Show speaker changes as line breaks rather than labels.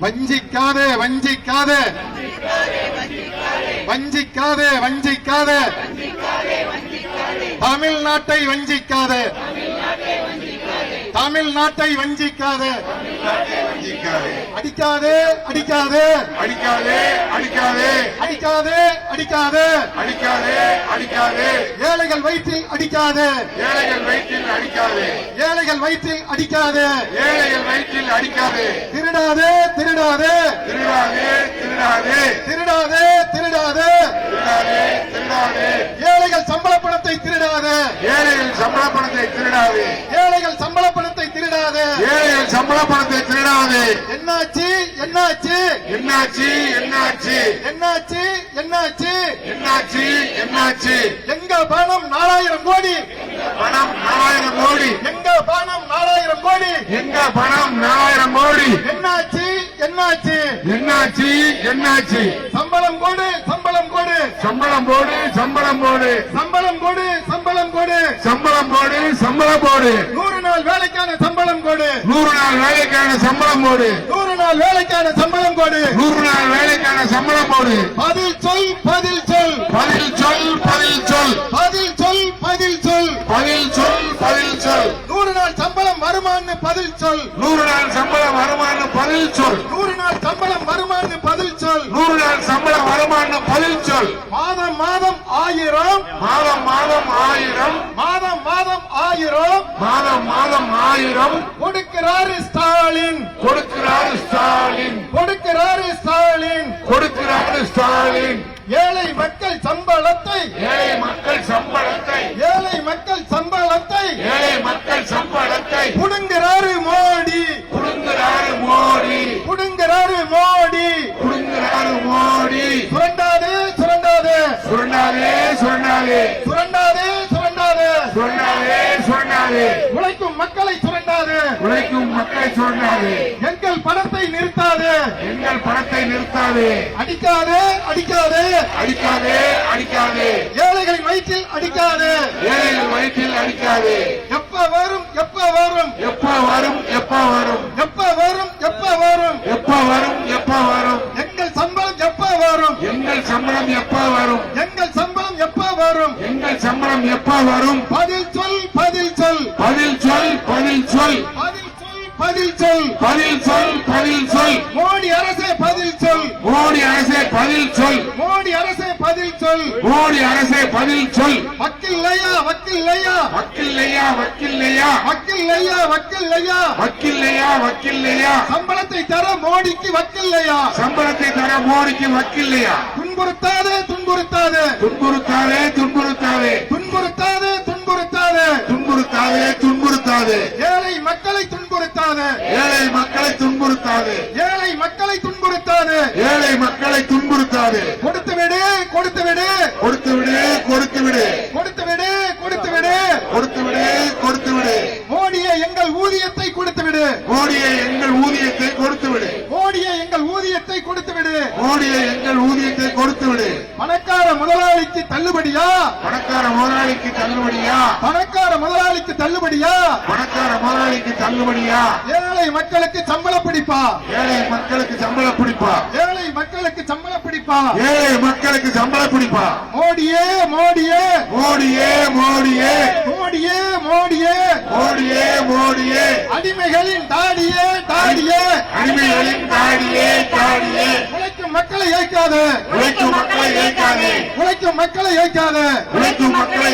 வஞ்சிக்காதே வஞ்சிக்காதே வஞ்சிக்காதே வஞ்சிக்காதே தமிழ்நாட்டை வஞ்சிக்காதே தமிழ்நாட்டை வஞ்சிக்காதே அடிக்காதே அடிக்காதே
அடிக்காதே அடிக்காதே
அடிக்காதே அடிக்காதே
அடிக்காதே அடிக்காதே
ஏழைகள் வயிற்றில் அடிக்காதே
ஏழைகள் வயிற்றில் அடிக்காதே
ஏழைகள் வயிற்றில் அடிக்காதே
ஏழைகள் வயிற்றில் அடிக்காதே
திருடாதே திருடாதே
திருடாதே திருடாதே
திருடாதே திருடாதே
திருடாதே திருடாதே
ஏழைகள் சம்பள பணத்தை திருடாதே
ஏழைகள் சம்பள பணத்தை திருடாதே
ஏழைகள் சம்பள பணத்தை திருடாதே
ஏழைகள் சம்பள பணத்தை திருடாதே
என்னாச்சு என்னாச்சு
என்னாச்சு என்னாச்சு
என்னாச்சு என்னாச்சு
என்னாச்சு என்னாச்சு
எங்க பணம் 4000 கோடி
பணம் 4000 கோடி
எங்க பணம் 4000 கோடி
எங்க பணம் 4000 கோடி
என்னாச்சு என்னாச்சு
என்னாச்சு என்னாச்சு
சம்பளம் கோடு சம்பளம் கோடு
சம்பளம் போடு சம்பளம் போடு
சம்பளம் கோடு சம்பளம் கோடு
சம்பளம் போடு சம்பளம் போடு
100 நாள் வேலைக்கான சம்பளம் கோடு
100 நாள் வேலைக்கான சம்பளம் போடு
100 நாள் வேலைக்கான சம்பளம் கோடு
100 நாள் வேலைக்கான சம்பளம் போடு
பதில் சொல் பதில் சொல்
பதில் சொல் பதில் சொல்
பதில் சொல் பதில் சொல்
பதில் சொல் பதில் சொல்
100 நாள் சம்பளம் வருமானு பதில் சொல்
100 நாள் சம்பளம் வருமானம் பதில் சொல்
100 நாள் சம்பளம் வருமானு பதில் சொல்
100 நாள் சம்பளம் வருமானம் பதில் சொல்
மாதம் மாதம் 1000
மாதம் மாதம் 1000
மாதம் மாதம் 1000
மாதம் மாதம் 1000
கொடுக்கிறாரு ஸ்டாலின்
கொடுக்கிறார் ஸ்டாலின்
கொடுக்கிறாரு ஸ்டாலின்
கொடுக்கிறார் ஸ்டாலின்
ஏழை மக்கள் சம்பளத்தை
ஏழை மக்கள் சம்பளத்தை
ஏழை மக்கள் சம்பளத்தை
ஏழை மக்கள் சம்பளத்தை
புடுங்கிறாரு மோடி
புடுங்குறாரு மோடி
புடுங்கிறாரு மோடி
புடுங்குறாரு மோடி
சுரண்டாதே சுரண்டாதே
சுரண்டாதே சுரண்டாதே
சுரண்டாதே சுரண்டாதே
சுரண்டாதே சுரண்டாதே
உழைக்கும் மக்களை சுரண்டாதே
உழைக்கும் மக்களை சுரண்டாதே
எங்கள் பணத்தை நிறுத்தாதே
எங்கள் பணத்தை நிறுத்தாதே
அடிக்காதே அடிக்காதே
அடிக்காதே அடிக்காதே
ஏழைகளின் வயிற்றில் அடிக்காதே
ஏழைகள் வயிற்றில் அடிக்காதே
எப்ப வரும் எப்ப வரும்
எப்ப வரும் எப்ப வரும்
எப்ப வரும் எப்ப வரும்
எப்ப வரும் எப்ப வரும்
எங்கள் சம்பளம் எப்ப வரும்
எங்கள் சம்பளம் எப்ப வரும்
எங்கள் சம்பளம் எப்ப வரும்
எங்கள் சம்பளம் எப்ப வரும்
பதில் சொல் பதில் சொல்
பதில் சொல் பதில் சொல்
பதில் சொல் பதில் சொல்
பதில் சொல் பதில் சொல்
மோடி அரசே பதில் சொல்
மோடி அரசே பதில் சொல்
மோடி அரசே பதில் சொல்
மோடி அரசே பதில் சொல்
வக்கில்லையா வக்கில்லையா
வக்கில்லையா வக்கில்லையா
வக்கில்லையா வக்கில்லையா
வக்கில்லையா வக்கில்லையா
சம்பளத்தை தர மோடிக்கு வக்கில்லையா
சம்பளத்தை தர மோடிக்கு வக்கில்லையா
துன்புறுத்தாதே துன்புறுத்தாதே
துன்புறுத்தாதே துன்புறுத்தாதே
துன்புறுத்தாதே துன்புறுத்தாதே
துன்புறுத்தாதே துன்புறுத்தாதே
ஏழை மக்களை துன்புறுத்தாதே
ஏழை மக்களை துன்புறுத்தாதே
ஏழை மக்களை துன்புறுத்தாதே
ஏழை மக்களை துன்புறுத்தாதே
கொடுத்து விடு கொடுத்து விடு
கொடுத்து விடு கொடுத்து விடு
கொடுத்து விடு கொடுத்து விடு
கொடுத்து விடு கொடுத்து விடு
மோடியை எங்கள் ஊதியத்தை கொடுத்து விடு
மோடியை எங்கள் ஊதியத்தை கொடுத்து விடு
மோடியை எங்கள் ஊதியத்தை கொடுத்து விடு
மோடியை எங்கள் ஊதியத்தை கொடுத்து விடு
பணக்கார முதலாளிக்கு தள்ளுபடியா
பணக்கார முதலாளிக்கு தள்ளுபடியா
பணக்கார முதலாளிக்கு தள்ளுபடியா
பணக்கார முதலாளிக்கு தள்ளுபடியா
ஏழை மக்களுக்கு சம்பள பிடிப்பா
ஏழை மக்களுக்கு சம்பள பிடிப்பா
ஏழை மக்களுக்கு சம்பள பிடிப்பா
ஏழை மக்களுக்கு சம்பள பிடிப்பா
மோடியே மோடியே
மோடியே மோடியே
மோடியே மோடியே
மோடியே மோடியே
அடிமைகளின் தாடியே தாடியே
அடிமைகளின் தாடியே தாடியே
உழைக்கும் மக்களை ஏற்காது
உழைக்கும் மக்களை ஏற்காதே
உழைக்கும் மக்களை ஏற்காது
உழைக்கும் மக்களை